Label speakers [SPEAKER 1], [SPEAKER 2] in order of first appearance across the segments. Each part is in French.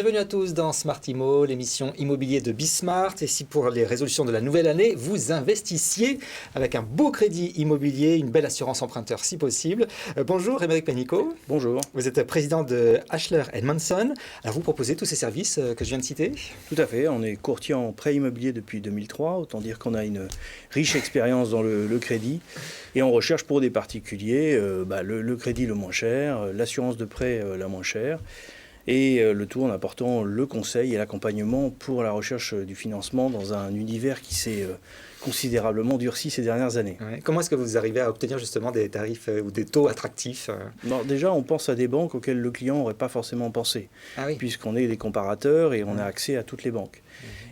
[SPEAKER 1] Bienvenue à tous dans Smart Imo, l'émission immobilier de Bismart. Et si pour les résolutions de la nouvelle année, vous investissiez avec un beau crédit immobilier, une belle assurance emprunteur si possible. Bonjour Émeric Pénicaud.
[SPEAKER 2] Bonjour.
[SPEAKER 1] Vous êtes président de Ashler & Manson. Alors vous proposez tous ces services que je viens de citer?
[SPEAKER 2] Tout à fait, on est courtier en prêt immobilier depuis 2003, autant dire qu'on a une riche expérience dans le crédit. Et on recherche pour des particuliers le crédit le moins cher, l'assurance de prêt la moins chère. Et le tout en apportant le conseil et l'accompagnement pour la recherche du financement dans un univers qui s'est considérablement durci ces dernières années.
[SPEAKER 1] Ouais. Comment est-ce que vous arrivez à obtenir justement des tarifs ou des taux attractifs?
[SPEAKER 2] Déjà, on pense à des banques auxquelles le client n'aurait pas forcément pensé, puisqu'on est des comparateurs et on a accès à toutes les banques.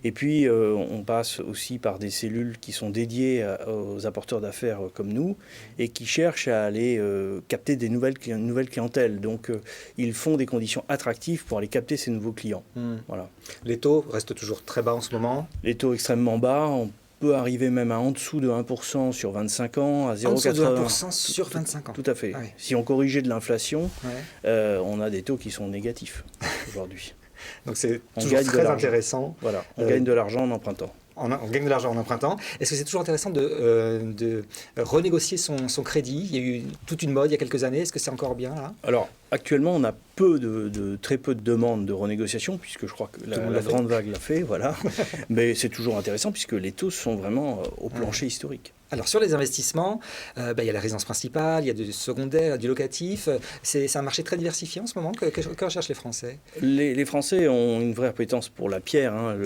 [SPEAKER 2] Et puis, on passe aussi par des cellules qui sont dédiées aux apporteurs d'affaires comme nous et qui cherchent à aller capter des nouvelles clientèles. Donc, ils font des conditions attractives pour aller capter ces nouveaux clients. Voilà.
[SPEAKER 1] Les taux restent toujours très bas en ce moment?
[SPEAKER 2] Les taux extrêmement bas. On peut arriver même à en dessous de 1% sur 25 ans, à 0,80%.
[SPEAKER 1] En dessous de 1% sur 25 ans.
[SPEAKER 2] Tout à fait. Ouais. Si on corrigeait de l'inflation, on a des taux qui sont négatifs aujourd'hui.
[SPEAKER 1] Donc c'est toujours très intéressant.
[SPEAKER 2] Voilà, on gagne de l'argent en empruntant.
[SPEAKER 1] On gagne de l'argent en empruntant. Est-ce que c'est toujours intéressant de renégocier son crédit? Il y a eu toute une mode il y a quelques années. Est-ce que c'est encore bien là?
[SPEAKER 2] Alors, actuellement, on a très peu de demandes de renégociation, puisque je crois que la grande vague l'a fait, voilà. Mais c'est toujours intéressant, puisque les taux sont vraiment au plancher historique.
[SPEAKER 1] Alors, sur les investissements, il y a la résidence principale, il y a du secondaire, du locatif. C'est un marché très diversifié en ce moment. Que recherchent les Français?
[SPEAKER 2] Les Français ont une vraie appétence pour la pierre. Hein.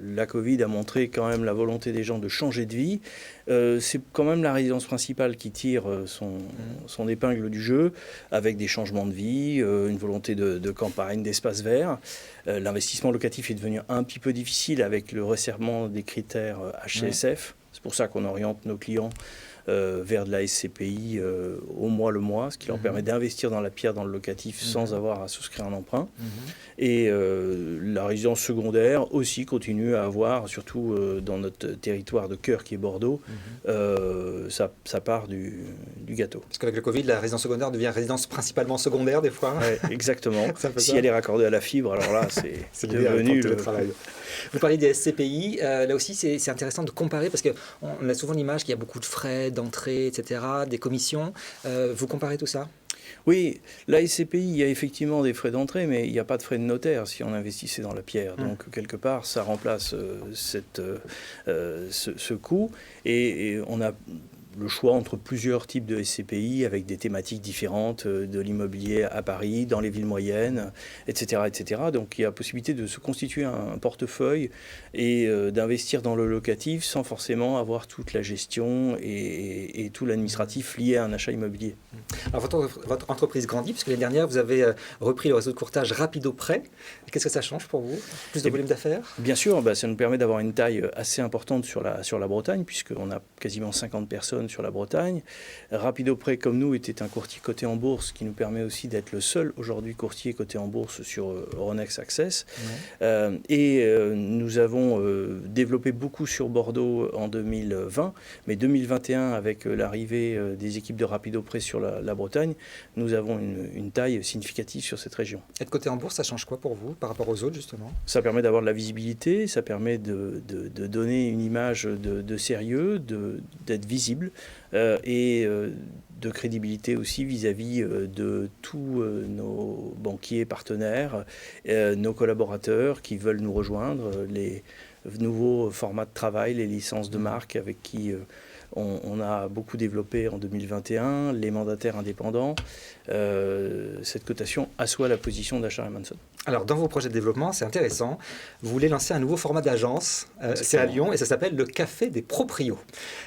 [SPEAKER 2] La Covid a montré quand même la volonté des gens de changer de vie. C'est quand même la résidence principale qui tire son épingle du jeu, avec des changements de vie, une volonté de campagne, d'espace vert. L'investissement locatif est devenu un petit peu difficile avec le resserrement des critères HCSF. C'est pour ça qu'on oriente nos clients vers de la SCPI au mois le mois, ce qui leur permet d'investir dans la pierre, dans le locatif, sans avoir à souscrire un emprunt. Et la résidence secondaire aussi continue à avoir, surtout dans notre territoire de cœur qui est Bordeaux, ça part du gâteau.
[SPEAKER 1] Parce qu'avec le Covid, la résidence secondaire devient résidence principalement secondaire des fois.
[SPEAKER 2] Ouais, exactement. Si elle est raccordée à la fibre, alors là, c'est devenu le travail.
[SPEAKER 1] Vous parlez des SCPI, là aussi c'est intéressant de comparer parce qu'on a souvent l'image qu'il y a beaucoup de frais d'entrée, etc., des commissions. Vous comparez tout ça?
[SPEAKER 2] Oui, la SCPI, il y a effectivement des frais d'entrée, mais il n'y a pas de frais de notaire si on investissait dans la pierre. Donc, quelque part, ça remplace ce coût. Et on a le choix entre plusieurs types de SCPI avec des thématiques différentes, de l'immobilier à Paris, dans les villes moyennes, etc., etc. Donc il y a possibilité de se constituer un portefeuille et d'investir dans le locatif sans forcément avoir toute la gestion et tout l'administratif lié à un achat immobilier.
[SPEAKER 1] Alors votre entreprise grandit, puisque l'année dernière, vous avez repris le réseau de courtage Rapido Prêt. Qu'est-ce que ça change pour vous? Plus de volume d'affaires?
[SPEAKER 2] Bien sûr, ça nous permet d'avoir une taille assez importante sur la Bretagne, puisqu'on a quasiment 50 personnes sur la Bretagne. Rapido Prêt, comme nous, était un courtier coté en bourse qui nous permet aussi d'être le seul aujourd'hui courtier coté en bourse sur Euronext Access. Nous avons développé beaucoup sur Bordeaux en 2020, mais 2021, avec l'arrivée des équipes de Rapido Prêt sur la Bretagne, nous avons une taille significative sur cette région.
[SPEAKER 1] Être coté en bourse, ça change quoi pour vous par rapport aux autres, justement?
[SPEAKER 2] Ça permet d'avoir de la visibilité, ça permet de donner une image de sérieux, d'être visible. De crédibilité aussi vis-à-vis de tous nos banquiers partenaires, nos collaborateurs qui veulent nous rejoindre, les nouveaux formats de travail, les licences de marque avec qui on a beaucoup développé en 2021, les mandataires indépendants. Cette cotation assoit la position d'Ashler & Manson.
[SPEAKER 1] Alors, dans vos projets de développement, c'est intéressant, vous voulez lancer un nouveau format d'agence, c'est à Lyon, et ça s'appelle le Café des Proprios.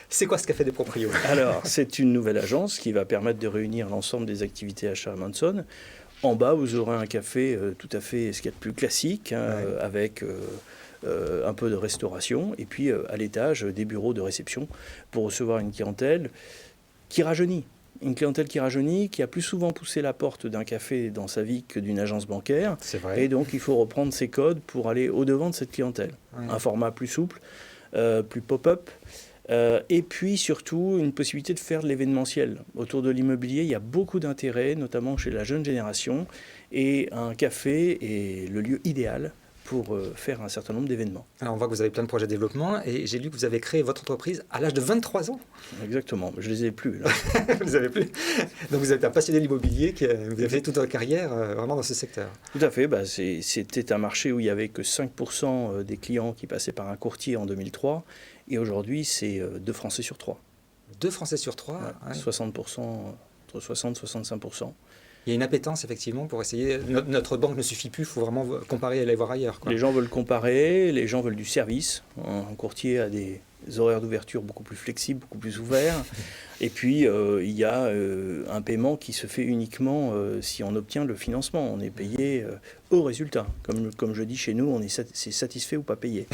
[SPEAKER 1] C'est quoi ce Café des Proprios?
[SPEAKER 2] Alors, c'est une nouvelle agence qui va permettre de réunir l'ensemble des activités Ashler & Manson. En bas, vous aurez un café tout à fait, ce qu'il y a de plus classique, avec un peu de restauration, et puis à l'étage, des bureaux de réception pour recevoir une clientèle qui rajeunit. Une clientèle qui rajeunit, qui a plus souvent poussé la porte d'un café dans sa vie que d'une agence bancaire.
[SPEAKER 1] C'est vrai.
[SPEAKER 2] Et donc, il faut reprendre ses codes pour aller au-devant de cette clientèle. Un format plus souple, plus pop-up, Et puis surtout une possibilité de faire de l'événementiel. Autour de l'immobilier, il y a beaucoup d'intérêt, notamment chez la jeune génération, et un café est le lieu idéal pour faire un certain nombre d'événements.
[SPEAKER 1] Alors on voit que vous avez plein de projets de développement et j'ai lu que vous avez créé votre entreprise à l'âge de 23 ans.
[SPEAKER 2] Exactement, je ne les ai plus là.
[SPEAKER 1] Vous les avez plus. Donc vous êtes un passionné de l'immobilier, vous avez fait toute votre carrière vraiment dans ce secteur.
[SPEAKER 2] Tout à fait, c'était un marché où il n'y avait que 5% des clients qui passaient par un courtier en 2003 et aujourd'hui c'est 2 Français sur 3.
[SPEAKER 1] 2 Français sur 3.
[SPEAKER 2] Ouais, 60%, entre 60 et 65%.
[SPEAKER 1] Il y a une appétence effectivement pour essayer. Notre banque ne suffit plus, il faut vraiment comparer et aller voir ailleurs, quoi.
[SPEAKER 2] Les gens veulent comparer, les gens veulent du service. Un courtier a des horaires d'ouverture beaucoup plus flexibles, beaucoup plus ouverts. Et puis, il y a un paiement qui se fait uniquement si on obtient le financement. On est payé au résultat. Comme je dis chez nous, c'est satisfait ou pas payé.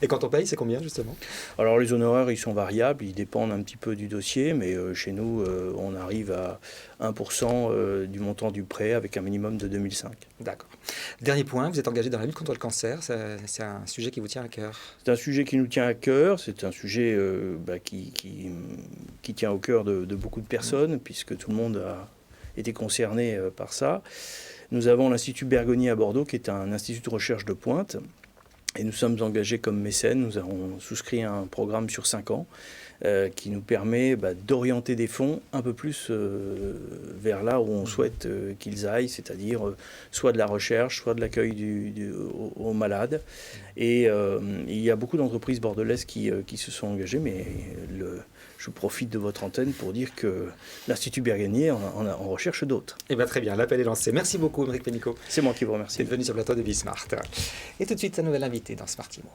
[SPEAKER 1] Et quand on paye, c'est combien justement?
[SPEAKER 2] Alors, les honoraires, ils sont variables. Ils dépendent un petit peu du dossier. Mais chez nous, on arrive à 1% du montant du prêt avec un minimum de 2005.
[SPEAKER 1] D'accord. Dernier point, vous êtes engagé dans la lutte contre le cancer. C'est un sujet qui vous tient à cœur.
[SPEAKER 2] C'est un sujet qui nous tient à cœur. C'est un sujet qui tient au cœur de beaucoup de personnes, puisque tout le monde a été concerné par ça. Nous avons l'Institut Bergonié à Bordeaux, qui est un institut de recherche de pointe, et nous sommes engagés comme mécènes. Nous avons souscrit un programme sur 5 ans qui nous permet d'orienter des fonds un peu plus vers là où on souhaite qu'ils aillent, c'est-à-dire soit de la recherche, soit de l'accueil aux malades. Et il y a beaucoup d'entreprises bordelaises qui se sont engagées, mais je profite de votre antenne pour dire que l'Institut Bergonié en recherche d'autres.
[SPEAKER 1] Eh bien, très bien, l'appel est lancé. Merci beaucoup, Émeric Pénicaud.
[SPEAKER 2] C'est moi qui vous remercie.
[SPEAKER 1] D'être venu sur le plateau de Bismart. Et tout de suite, sa nouvelle invitée dans Smart Imo.